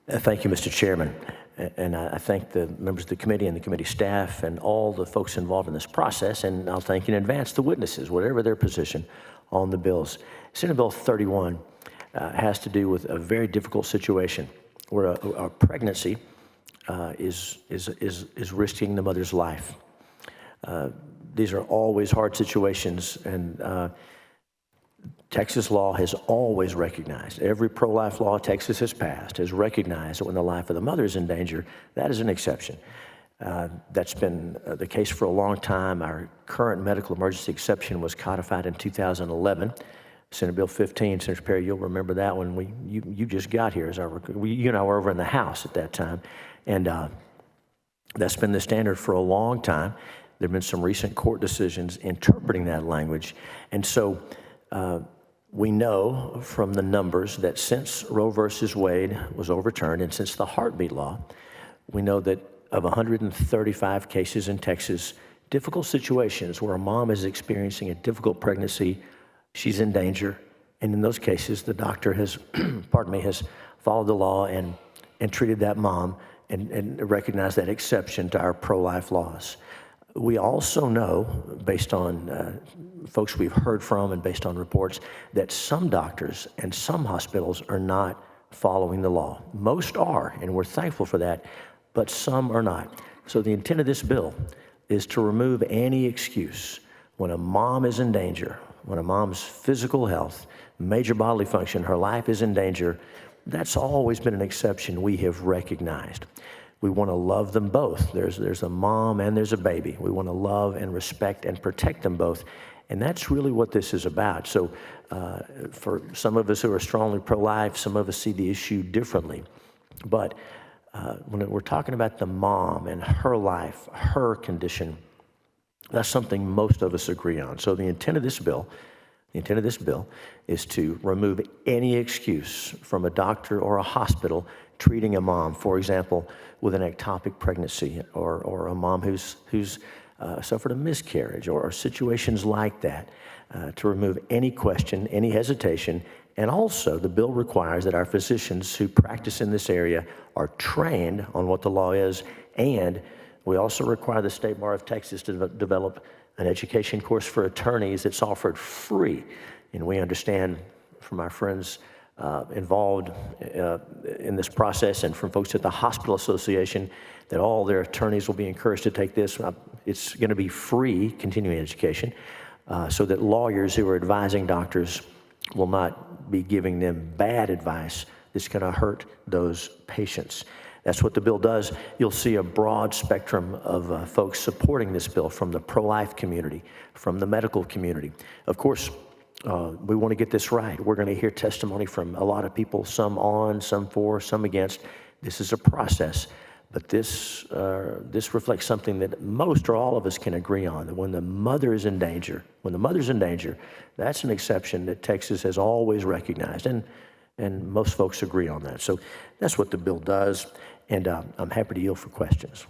Thank you, Mr. Chairman. And I thank the members of the committee and the committee staff and all the folks involved in this process. And I'll thank in advance the witnesses, whatever their position on the bills. Senate Bill 31 has to do with a very difficult situation where a pregnancy is risking the mother's life. These are always hard situations, and Texas law has always recognized, every pro-life law Texas has passed has recognized that when the life of the mother is in danger, that is an exception. That's been the case for a long time. Our current medical emergency exception was codified in 2011. Senate Bill 15, Senator Perry, you'll remember that one. You just got here. You and I were over in the House at that time. And that's been the standard for a long time. There have been some recent court decisions interpreting that language. And so we know from the numbers that since Roe versus Wade was overturned and since the heartbeat law, we know that of 135 cases in Texas, difficult situations where a mom is experiencing a difficult pregnancy, she's in danger, and in those cases, the doctor has, has followed the law and treated that mom and recognized that exception to our pro-life laws. We also know, based on folks we've heard from and based on reports, that some doctors and some hospitals are not following the law. Most are, and we're thankful for that, but some are not. So the intent of this bill is to remove any excuse when a mom is in danger, when a mom's physical health, major bodily function, her life is in danger. That's always been an exception we have recognized. We want to love them both. There's a mom and there's a baby. We want to love and respect and protect them both. And that's really what this is about. So for some of us who are strongly pro-life, some of us see the issue differently. But when we're talking about the mom and her life, her condition, that's something most of us agree on. So the intent of this bill is to remove any excuse from a doctor or a hospital treating a mom, for example, with an ectopic pregnancy, or a mom who's suffered a miscarriage, or situations like that, to remove any question, any hesitation. And also, the bill requires that our physicians who practice in this area are trained on what the law is, and we also require the State Bar of Texas to develop an education course for attorneys that's offered free. And we understand from our friends involved in this process and from folks at the Hospital Association that all their attorneys will be encouraged to take this. It's going to be free continuing education so that lawyers who are advising doctors will not be giving them bad advice that's going to hurt those patients. That's what the bill does. You'll see a broad spectrum of folks supporting this bill, from the pro-life community, from the medical community. Of course, we want to get this right. We're going to hear testimony from a lot of people, some on, some for, some against. This is a process, but this reflects something that most or all of us can agree on, that when the mother is in danger, that's an exception that Texas has always recognized, and most folks agree on that. So that's what the bill does, and I'm happy to yield for questions.